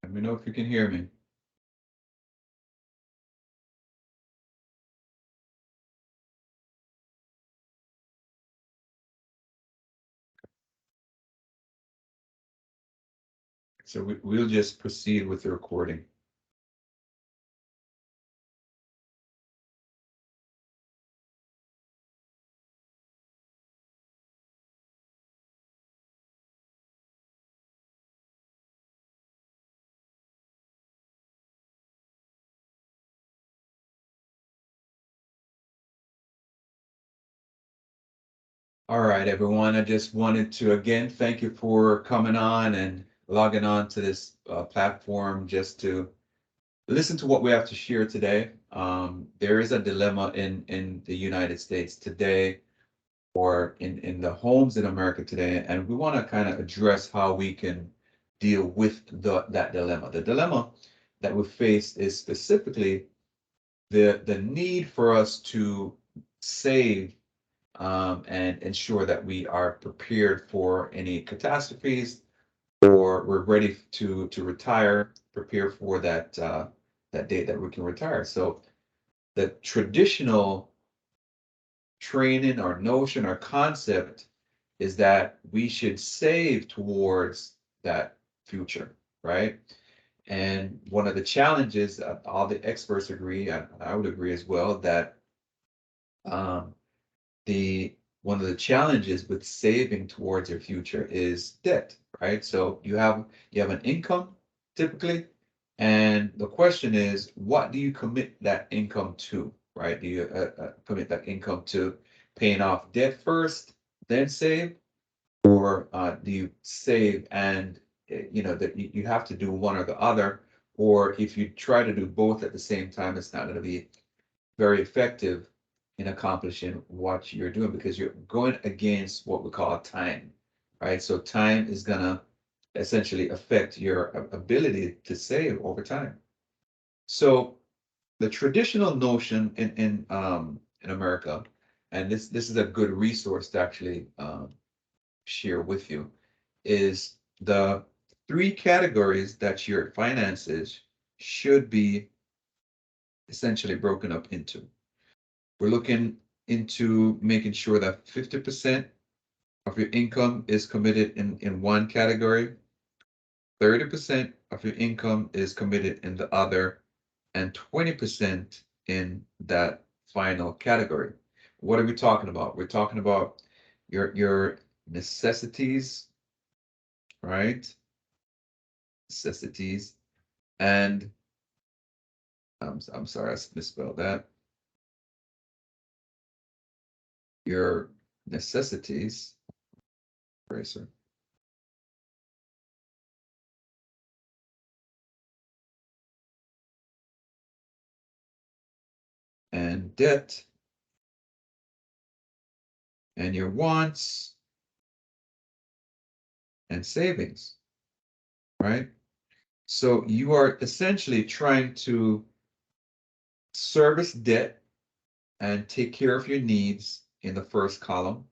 Let me know if you can hear me. So we'll just proceed with the recording. All right, everyone. I just wanted to again thank you for coming on and logging on to this platform just to listen to what we have to share today. There is a dilemma in the United States today, or in the homes in America today, and we want to kind of address how we can deal with that dilemma. The dilemma that we face is specifically the need for us to save and ensure that we are prepared for any catastrophes, or we're ready to retire, prepare for that date that we can retire. So the traditional training or notion or concept is that we should save towards that future, right? And one of the challenges, all the experts agree, and I would agree as well, that um, the one of the challenges with saving towards your future is debt, right? So you have an income typically, and the question is, what do you commit that income to, right? Do you commit that income to paying off debt first, then save, or do you save and that you have to do one or the other, or if you try to do both at the same time, it's not going to be very effective in accomplishing what you're doing because you're going against what we call time, right? So time is gonna essentially affect your ability to save over time. So the traditional notion in America, and this is a good resource to actually share with you, is the three categories that your finances should be essentially broken up into. We're looking into making sure that 50% of your income is committed in one category, 30% of your income is committed in the other, and 20% in that final category. What are we talking about? We're talking about your necessities, right? Necessities, and I'm sorry, I misspelled that. Your necessities, eraser, and debt, and your wants and savings, right? So you are essentially trying to service debt and take care of your needs in the first column.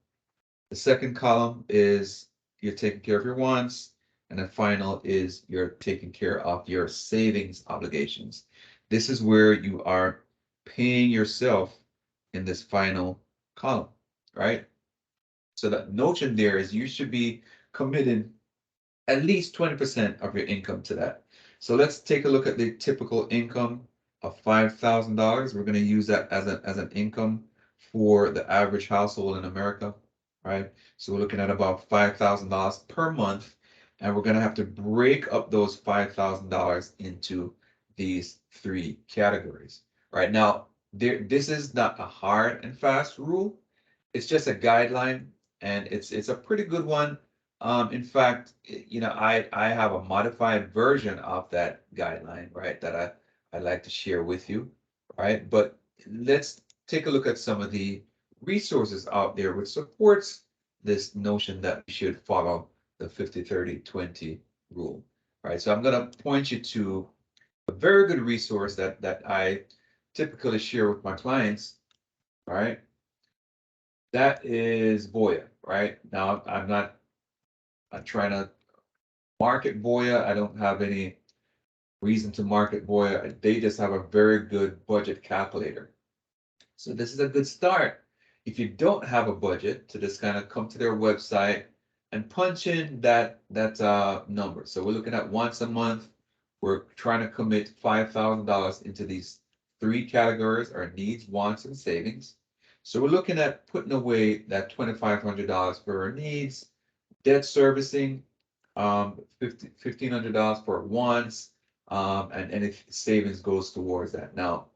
The second column is you're taking care of your wants, and the final is you're taking care of your savings obligations. This is where you are paying yourself in this final column, right? So the notion there is you should be committed at least 20% of your income to that. So let's take a look at the typical income of $5,000. We're going to use that as an income for the average household in America, right? So we're looking at about $5,000 per month, and we're going to have to break up those $5,000 into these three categories. Right now, this is not a hard and fast rule. It's just a guideline, and it's a pretty good one. In fact, I have a modified version of that guideline, right, that I'd like to share with you, right? But let's take a look at some of the resources out there which supports this notion that we should follow the 50-30-20 rule, right? So I'm going to point you to a very good resource that I typically share with my clients, right? That is Voya, right? Now, I'm trying to market Voya. I don't have any Reason to Market, boy, they just have a very good budget calculator. So this is a good start. If you don't have a budget, to just kind of come to their website and punch in that number. So we're looking at once a month. We're trying to commit $5,000 into these three categories: our needs, wants, and savings. So we're looking at putting away that $2,500 for our needs, debt servicing, $1,500 for wants, and any savings goes towards that. Now,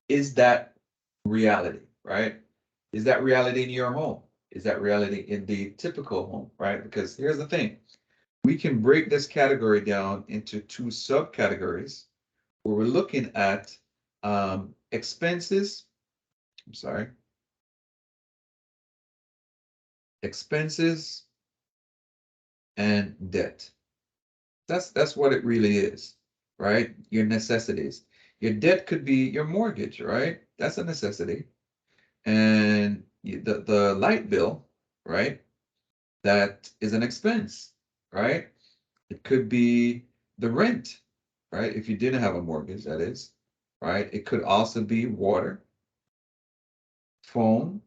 is that reality, right? Is that reality in your home? Is that reality in the typical home, right? Because here's the thing. We can break this category down into two subcategories where we're looking at expenses. I'm sorry. Expenses and debt. That's what it really is, right? Your necessities. Your debt could be your mortgage, right? That's a necessity. And the light bill, right? That is an expense, right? It could be the rent, right? If you didn't have a mortgage, that is, right? It could also be water, phone,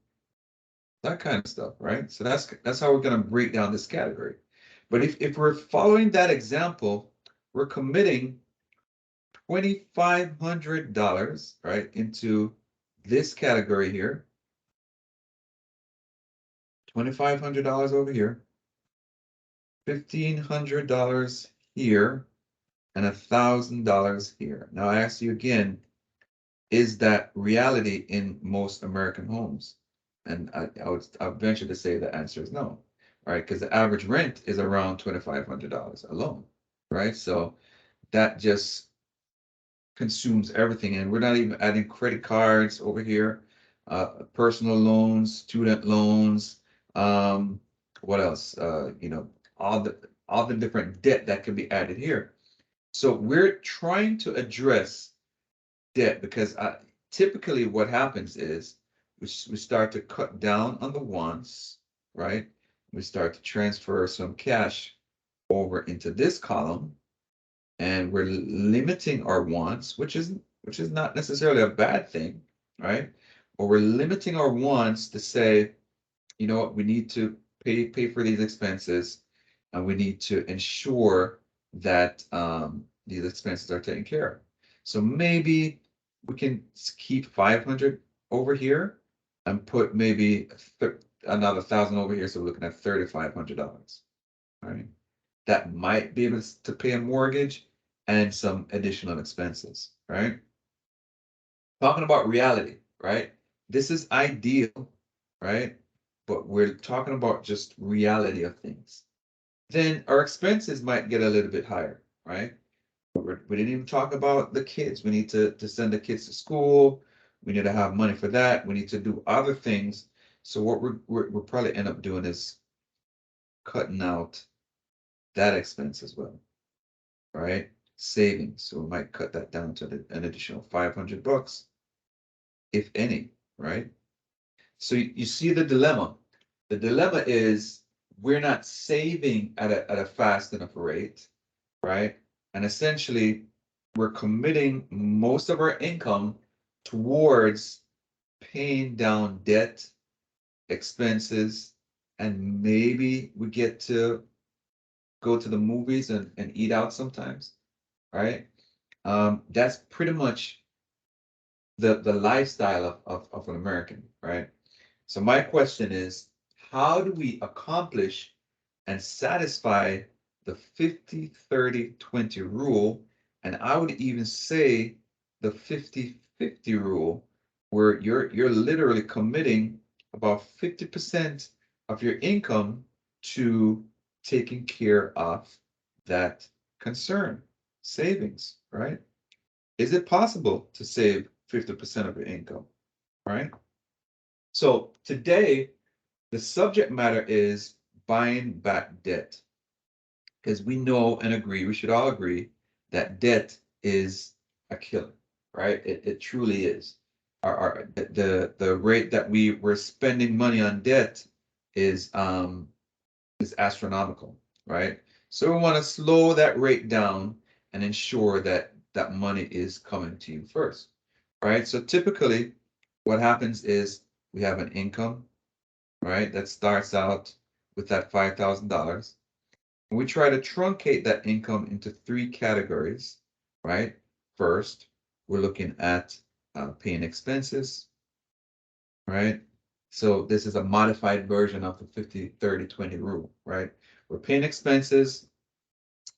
that kind of stuff, right? So that's how we're going to break down this category. But if we're following that example, we're committing $2,500, right, into this category here. $2,500 over here, $1,500 here, and $1,000 here. Now I ask you again, is that reality in most American homes? And I would venture to say the answer is no, right? Because the average rent is around $2,500 alone, right? So that just consumes everything, and we're not even adding credit cards over here, personal loans, student loans, what else? All the different debt that can be added here. So we're trying to address debt because typically what happens is we start to cut down on the wants, right? We start to transfer some cash over into this column, and we're limiting our wants, which is not necessarily a bad thing, right? Or we're limiting our wants to say, you know what, we need to pay for these expenses, and we need to ensure that these expenses are taken care of. So maybe we can keep 500 over here and put maybe another 1,000 over here. So we're looking at $3,500, right? That might be able to pay a mortgage and some additional expenses, right? Talking about reality, right? This is ideal, right? But we're talking about just reality of things. Then our expenses might get a little bit higher, right? We didn't even talk about the kids. We need to send the kids to school. We need to have money for that. We need to do other things. So what we'll probably end up doing is cutting out that expense as well, right? Savings. So we might cut that down to an additional $500, if any, right? So you see the dilemma. The dilemma is we're not saving at a fast enough rate, right? And essentially, we're committing most of our income towards paying down debt, expenses, and maybe we get to go to the movies and eat out sometimes, right? That's pretty much the lifestyle of an American, right? So my question is, how do we accomplish and satisfy the 50-30-20 rule? And I would even say the 50-50 rule, where you're literally committing about 50% of your income to taking care of that concern, savings, right? Is it possible to save 50% of your income, right? So today, the subject matter is buying back debt, because we know and agree, we should all agree that debt is a killer, right? It truly is. The rate that we're spending money on debt is astronomical, right? So we want to slow that rate down and ensure that that money is coming to you first, right? So typically what happens is we have an income, right, that starts out with that $5,000. And we try to truncate that income into three categories, right? First, we're looking at paying expenses, right? So this is a modified version of the 50-30-20 rule, right? We're paying expenses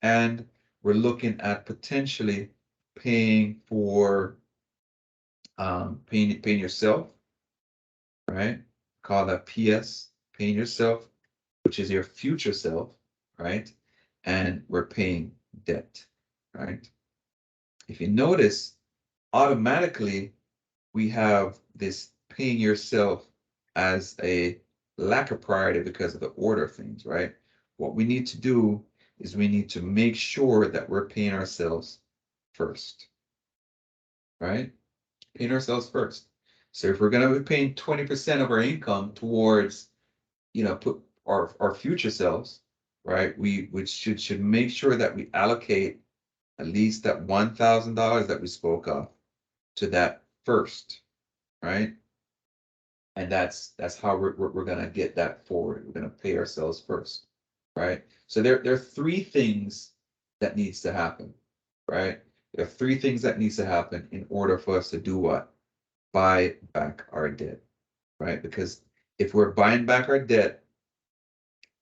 and we're looking at potentially paying for paying yourself, right? Call that PS, paying yourself, which is your future self, right? And we're paying debt, right? If you notice, automatically we have this paying yourself as a lack of priority because of the order of things, right? What we need to do is we need to make sure that we're paying ourselves first, right? Paying ourselves first. So if we're going to be paying 20% of our income towards, put our future selves, right? We should make sure that we allocate at least that $1,000 that we spoke of to that first, right? And that's how we're gonna get that forward. We're gonna pay ourselves first, right? So there are three things that needs to happen, right? There are three things that needs to happen in order for us to do what? Buy back our debt, right? Because if we're buying back our debt,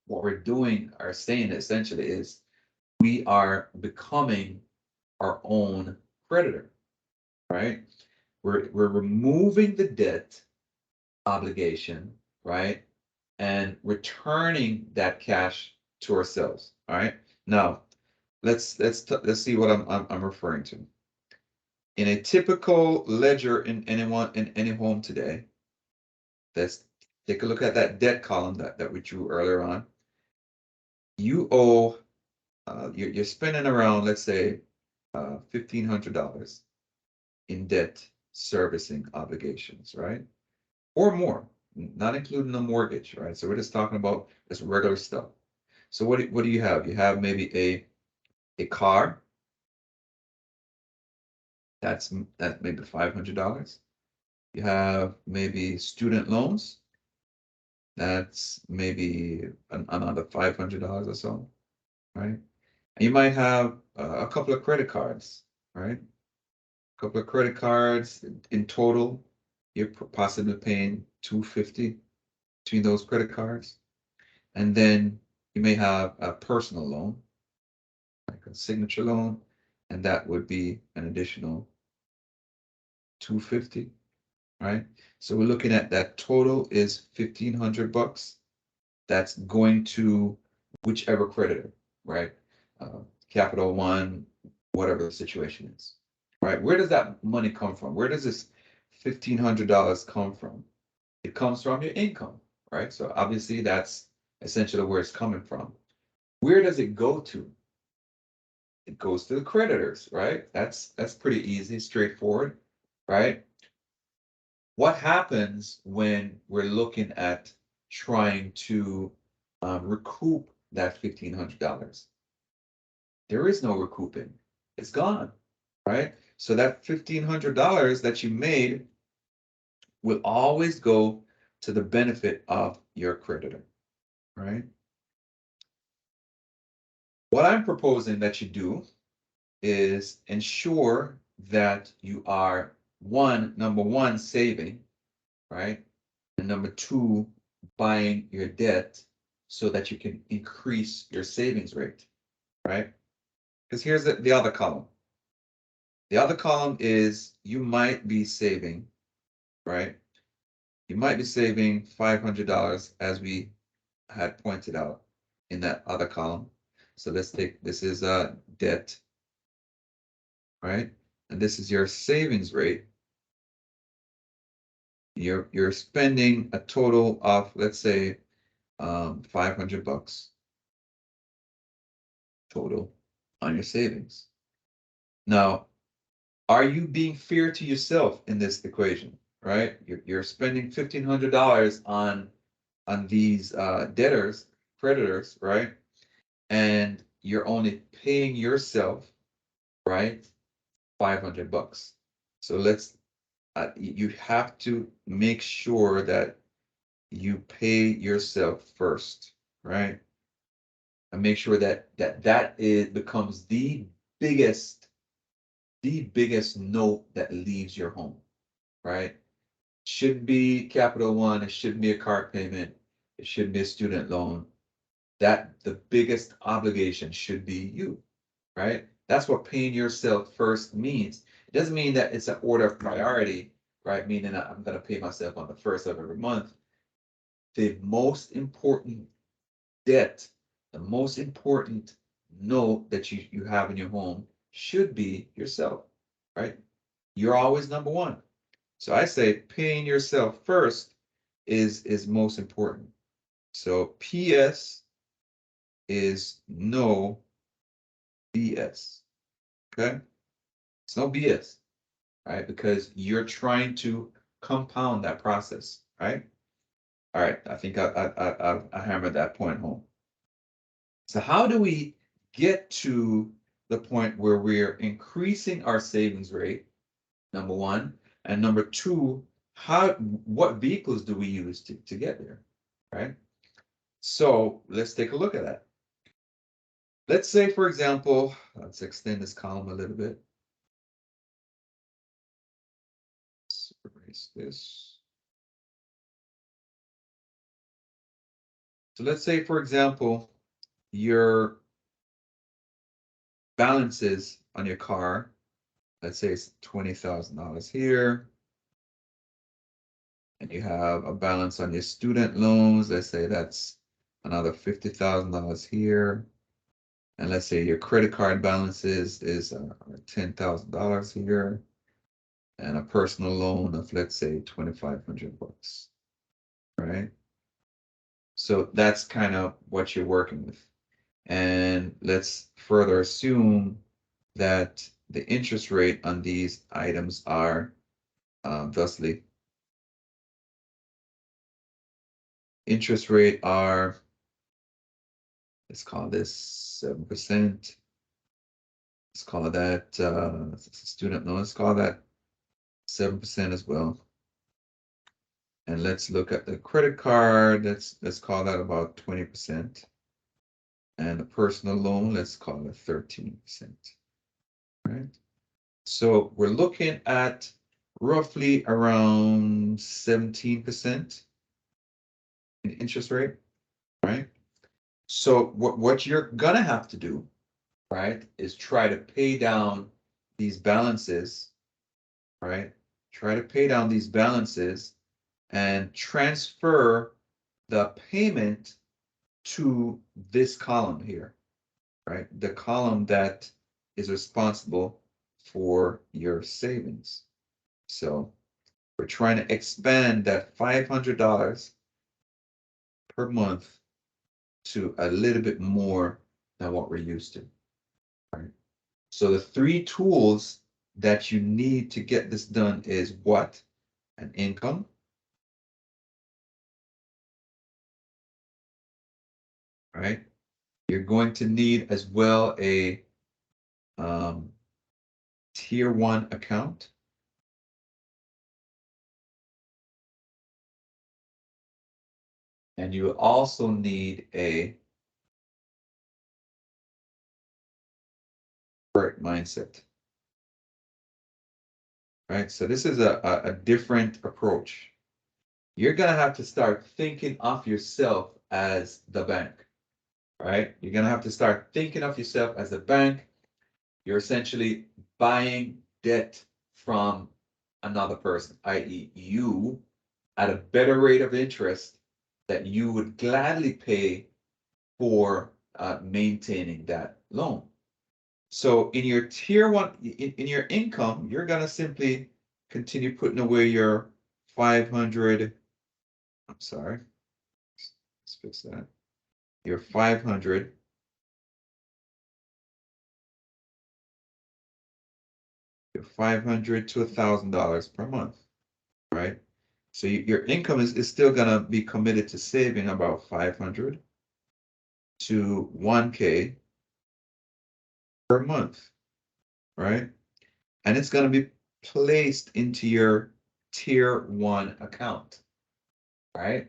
what we're doing, our saying essentially is we are becoming our own creditor, right? We're removing the debt obligation, right? And returning that cash to ourselves. All right. Now, let's see what I'm referring to. In a typical ledger in any home today, let's take a look at that debt column that we drew earlier on. You owe you're spending around, let's say, $1,500 in debt servicing obligations, right? Or more, not including the mortgage, right? So we're just talking about this regular stuff. So what do you have? You have maybe a car that's maybe $500. You have maybe student loans that's maybe another $500 or so, right? And you might have a couple of credit cards, right? A couple of credit cards in total, you're possibly paying $250 between those credit cards. And then you may have a personal loan, like a signature loan, and that would be an additional $250, right? So we're looking at that total is $1,500. That's going to whichever creditor, right? Capital One, whatever the situation is, right? Where does that money come from? Where does this $1,500 come from? It comes from your income, right? So obviously that's essentially where it's coming from. Where does it go to? It goes to the creditors, right? That's pretty easy, straightforward, right? What happens when we're looking at trying to recoup that $1,500? There is no recouping. It's gone, right? So that $1,500 that you made will always go to the benefit of your creditor, right? What I'm proposing that you do is ensure that you are number one, saving, right? And number two, buying your debt so that you can increase your savings rate, right? Because here's the other column. The other column is you might be saving, right? You might be saving $500 as we had pointed out in that other column. So let's take, this is debt, right? And this is your savings rate. You're spending a total of, let's say, $500 total on your savings. Now, are you being fair to yourself in this equation, right? You're spending $1,500 on these creditors, right? And you're only paying yourself, right? $500. So you have to make sure that you pay yourself first, right? And make sure that becomes biggest, the biggest note that leaves your home, right? Should be Capital One, it shouldn't be a car payment, it shouldn't be a student loan. That the biggest obligation should be you, right? That's what paying yourself first means. It doesn't mean that it's an order of priority, right? Meaning that I'm going to pay myself on the first of every month. The most important debt, the most important note that you have in your home should be yourself, right? You're always number one. So I say paying yourself first is most important. So PS is no BS. Okay? It's no BS, right? Because you're trying to compound that process, right? All right, I think I hammered that point home. So how do we get to the point where we're increasing our savings rate, number one, and number two, what vehicles do we use to get there, right? So let's take a look at that. Let's say, for example, let's extend this column a little bit. Let's erase this. So let's say, for example, your balances on your car, let's say it's $20,000 here, and you have a balance on your student loans, let's say that's another $50,000 here, and let's say your credit card balances is $10,000 here, and a personal loan of, let's say, $2,500, right? So that's kind of what you're working with. And let's further assume that the interest rate on these items are thusly. Interest rate are, let's call this 7%. Let's call that student loan. Let's call that 7% as well. And let's look at the credit card. Let's call that about 20%. And the personal loan, let's call it 13%. Right? So we're looking at roughly around 17% in interest rate, right? So what you're gonna have to do, right, is try to pay down these balances, right? Try to pay down these balances and transfer the payment to this column here, right? The column that is responsible for your savings. So we're trying to expand that $500 per month to a little bit more than what we're used to, right? So the three tools that you need to get this done is what? An income, right? You're going to need as well a tier 1 account. And you also need a correct mindset, right? So this is a different approach. You're going to have to start thinking of yourself as the bank, right? You're going to have to start thinking of yourself as a bank. You're essentially buying debt from another person, i.e. you, at a better rate of interest that you would gladly pay for maintaining that loan. So in your tier 1, in your income, you're going to simply continue putting away your 500. I'm sorry. Let's fix that. Your 500. Your 500 to $1,000 per month, right? So your income is still going to be committed to saving about 500 to 1K per month, right? and it's going to be placed into your tier 1 account, right?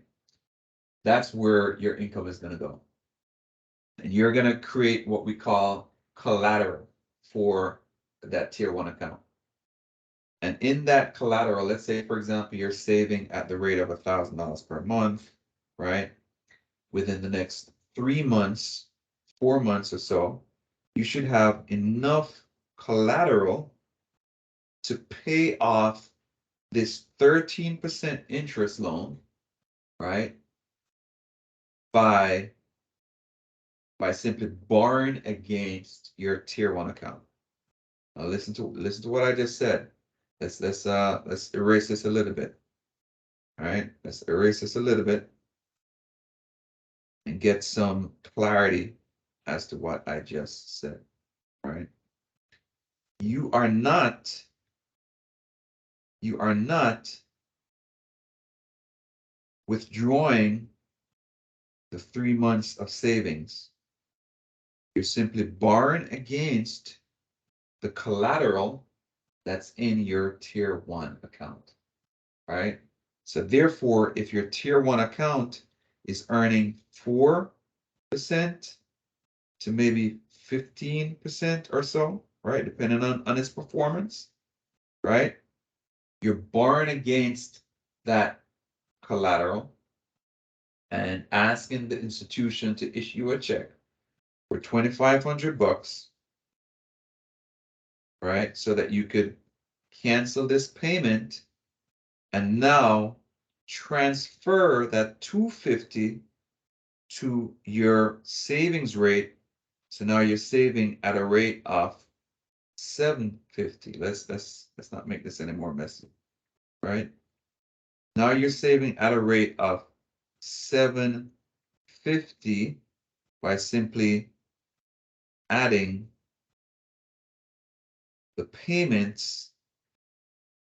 That's where your income is going to go. And you're going to create what we call collateral for that tier 1 account. And in that collateral, let's say, for example, you're saving at the rate of $1,000 per month, right? Within the next 3 months, 4 months or so, you should have enough collateral to pay off this 13% interest loan, right? By simply borrowing against your tier 1 account. Now listen to what I just said. Let's erase this a little bit. All right, let's erase this a little bit and get some clarity as to what I just said. All right. You are not withdrawing the 3 months of savings. You're simply borrowing against the collateral that's in your tier 1 account, right? So therefore, if your tier 1 account is earning 4% to maybe 15% or so, right? Depending on its performance, right? You're borrowing against that collateral and asking the institution to issue a check for $2,500, right? So that you could cancel this payment and now transfer that 250 to your savings rate. So now you're saving at a rate of 750. Let's not make this any more messy, right? Now you're saving at a rate of 750 by simply adding the payments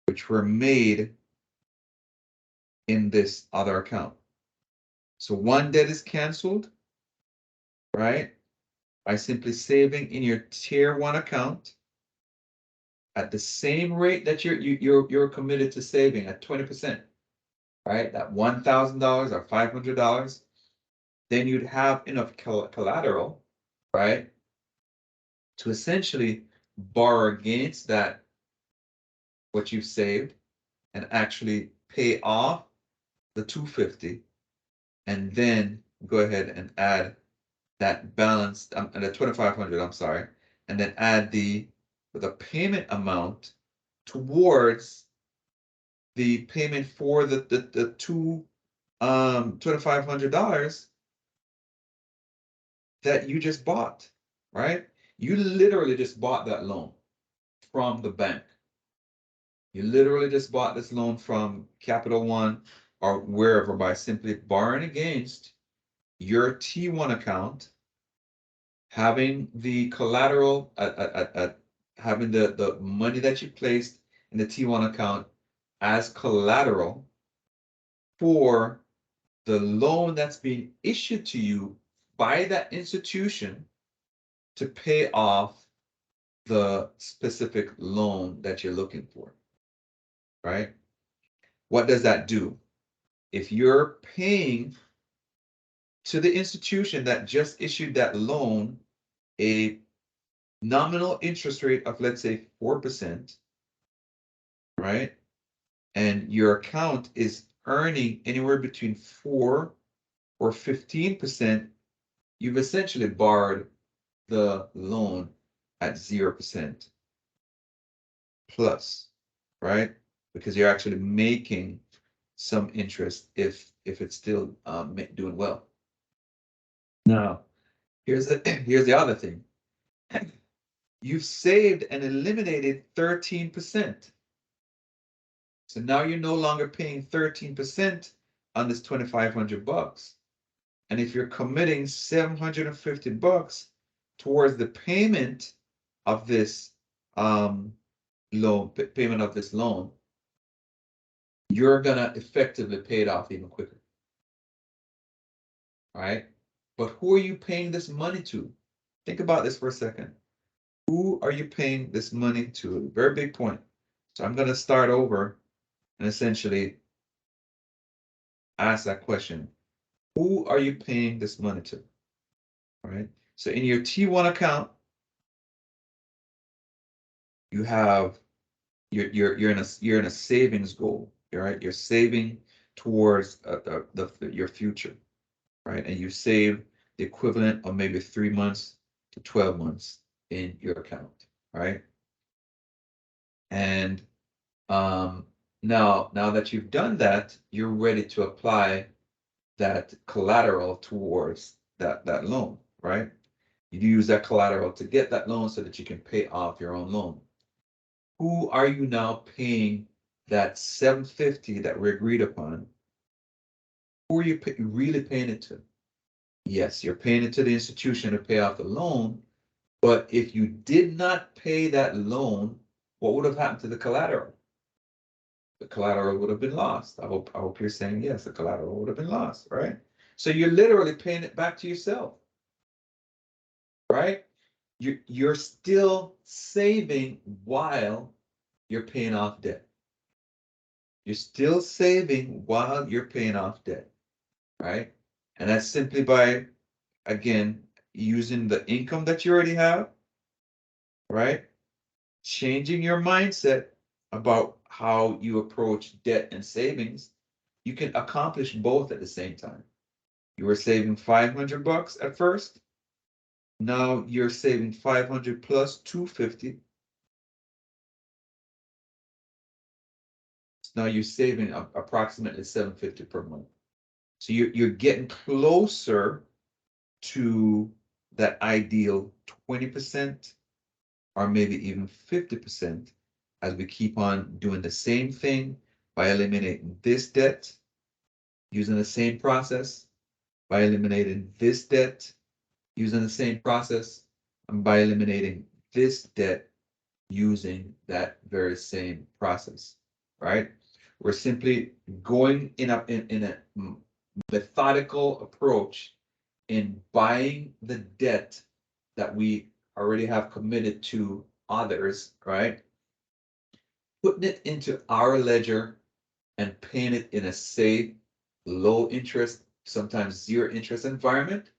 which were made in this other account. So one debt is canceled, right? By simply saving in your tier 1 account at the same rate that you're committed to saving at 20%, right? That $1,000 or $500, then you'd have enough collateral, right, to essentially borrow against that what you've saved and actually pay off the 250 and then go ahead and add that balance and the 2,500, I'm sorry, and then add the payment amount towards the payment for the $2,500 that you just bought, right? You literally just bought that loan from the bank. You literally just bought this loan from Capital One or wherever by simply borrowing against your T1 account, having the collateral, having the money that you placed in the T1 account as collateral for the loan that's being issued to you by that institution to pay off the specific loan that you're looking for, right? What does that do? If you're paying to the institution that just issued that loan a nominal interest rate of, let's say, 4%, right? And your account is earning anywhere between 4 or 15%, you've essentially borrowed the loan at 0% plus, right? Because you're actually making some interest if it's still doing well. Now, here's the other thing. You've saved and eliminated 13%. So now you're no longer paying 13% on this $2,500. And if you're committing $750 towards the payment of this loan, you're gonna effectively pay it off even quicker. All right? But who are you paying this money to? Think about this for a second. Who are you paying this money to? Very big point. So I'm going to start over and essentially ask that question. Who are you paying this money to? All right. So in your T1 account, you have you're in a savings goal. All right. You're saving towards your future, right? And you save the equivalent of maybe 3 months to 12 months in your account, right? And now that you've done that, you're ready to apply that collateral towards that loan, right? You use that collateral to get that loan so that you can pay off your own loan. Who are you now paying that 750 that we agreed upon? Who are you really paying it to? Yes, you're paying it to the institution to pay off the loan, but if you did not pay that loan, what would have happened to the collateral? The collateral would have been lost. I hope you're saying yes, the collateral would have been lost, right? So you're literally paying it back to yourself, right? You're still saving while you're paying off debt. You're still saving while you're paying off debt, right? And that's simply by, again, using the income that you already have, right? Changing your mindset about how you approach debt and savings. You can accomplish both at the same time. You were saving 500 bucks at first. Now you're saving 500 plus 250. Now you're saving approximately 750 per month. So you're getting closer to that ideal 20% or maybe even 50% as we keep on doing the same thing by eliminating this debt, using the same process, by eliminating this debt, using the same process, and by eliminating this debt using that very same process, right? We're simply going in a methodical approach in buying the debt that we already have committed to others, right? Putting it into our ledger and paying it in a safe, low interest, sometimes zero interest environment,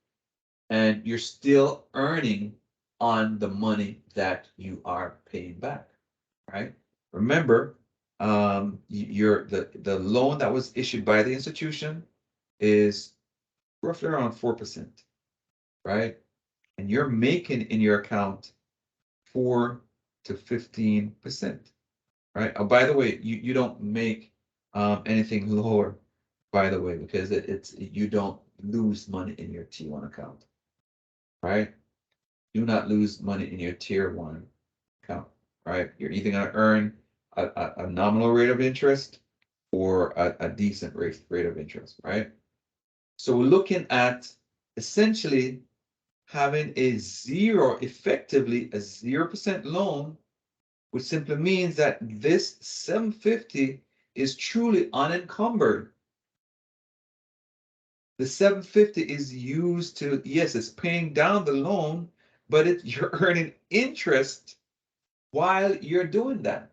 and you're still earning on the money that you are paying back, right? Remember, the loan that was issued by the institution is roughly around 4%, right? And you're making in your account 4 to 15%, right? Oh, by the way, you don't make anything lower, by the way, because it's you don't lose money in your T1 account, right? Do not lose money in your tier 1 account, right? You're either going to earn a nominal rate of interest or a decent rate of interest, right? So we're looking at essentially having effectively a 0% loan, which simply means that this 750 is truly unencumbered. The 750 is used to, yes, it's paying down the loan, but you're earning interest while you're doing that,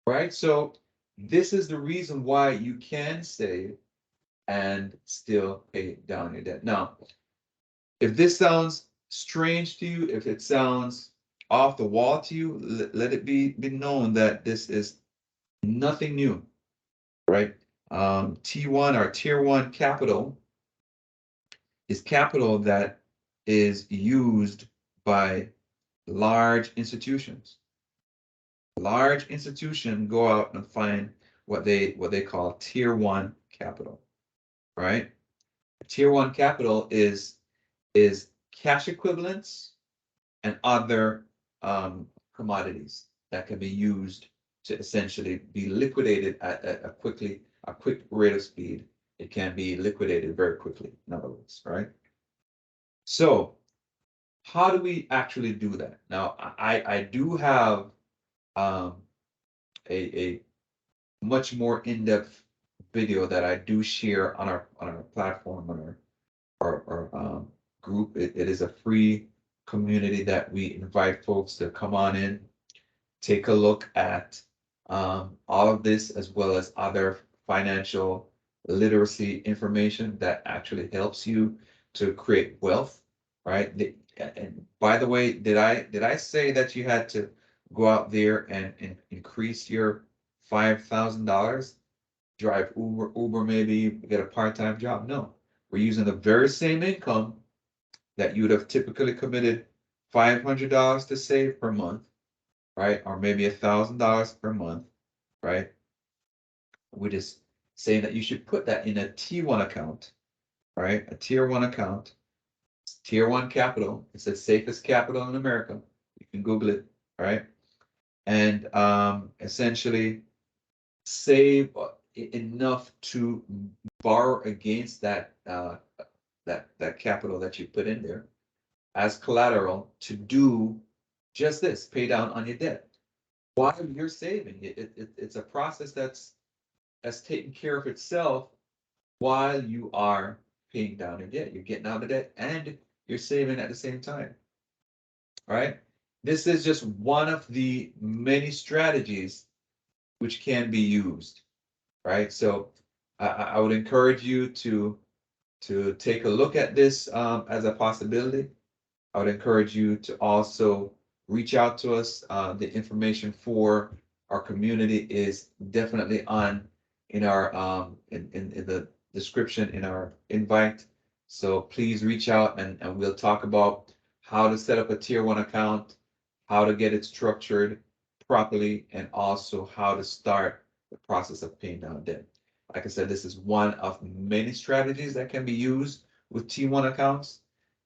right? So this is the reason why you can save and still pay down your debt. Now, if this sounds strange to you, if it sounds off the wall to you, let it be known that this is nothing new, right? T1 or tier 1 capital is capital that is used by large institutions. Large institutions go out and find what they call tier 1 capital, right? Tier 1 capital is cash equivalents and other commodities that can be used to essentially be liquidated at a quick rate of speed. It can be liquidated very quickly, in other words, right? So how do we actually do that? Now, I do have a much more in-depth video that I do share on our platform, on our group. It is a free community that we invite folks to come on in, take a look at all of this as well as other financial literacy information that actually helps you to create wealth, right? And by the way, did I say that you had to go out there and increase your $5,000, drive Uber maybe, get a part-time job? No, we're using the very same income that you would have typically committed $500 to save per month, right? Or maybe $1,000 per month, right? We're just saying that you should put that in a T1 account, right? A tier one account, tier one capital. It's the safest capital in America. You can Google it, right? And essentially save enough to borrow against that capital that you put in there as collateral to do just this, pay down on your debt while you're saving. It's a process that's taking care of itself while you are paying down your debt. You're getting out of debt and you're saving at the same time. All right. This is just one of the many strategies which can be used. Right. So I would encourage you to take a look at this as a possibility. I would encourage you to also reach out to us. The information for our community is definitely on in our in the description in our invite. So please reach out and we'll talk about how to set up a tier one account, how to get it structured properly, and also how to start the process of paying down debt. Like I said, this is one of many strategies that can be used with T1 accounts.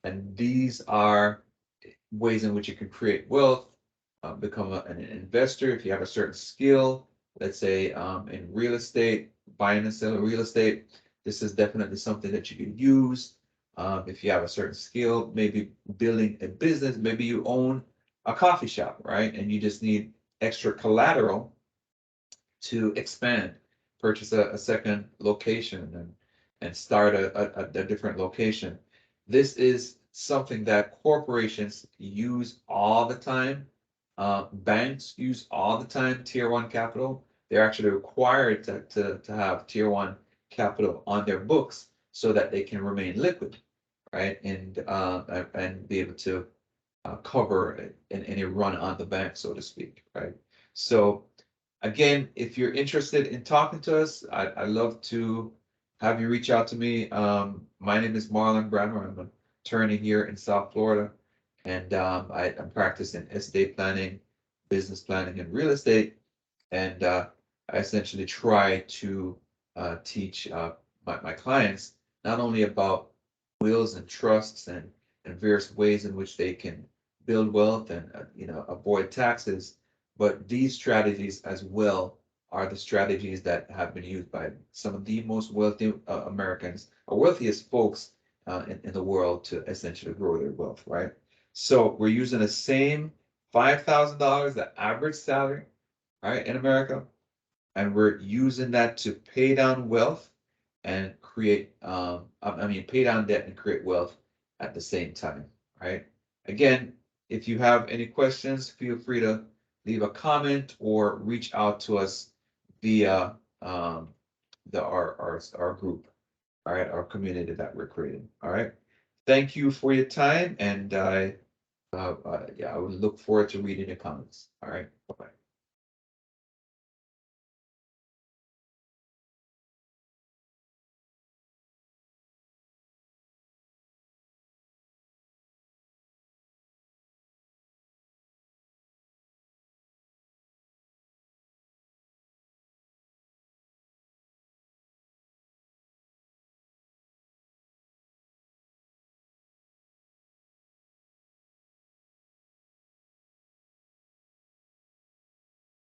And these are ways in which you can create wealth, become an investor if you have a certain skill. Let's say in real estate, buying and selling real estate. This is definitely something that you can use. If you have a certain skill, maybe building a business, maybe you own a coffee shop, right? And you just need extra collateral to expand, purchase a second location and start a different location. This is something that corporations use all the time. Banks use all the time, tier one capital. They're actually required to have tier one capital on their books so that they can remain liquid, right? And be able to cover any run on the bank, so to speak, right? So again, if you're interested in talking to us, I'd love to have you reach out to me. My name is Marlon Bradmer. I'm an attorney here in South Florida, and I'm practicing estate planning, business planning, and real estate. And I essentially try to teach my clients not only about wills and trusts and various ways in which they can build wealth and avoid taxes, but these strategies as well are the strategies that have been used by some of the most wealthy Americans, or wealthiest folks in the world to essentially grow their wealth, right? So we're using the same $5,000, the average salary, right, in America, and we're using that to pay down wealth and create, pay down debt and create wealth at the same time, right? Again, if you have any questions, feel free to leave a comment or reach out to us via our group, all right, our community that we're creating, all right. Thank you for your time, and I would look forward to reading your comments. All right, bye bye.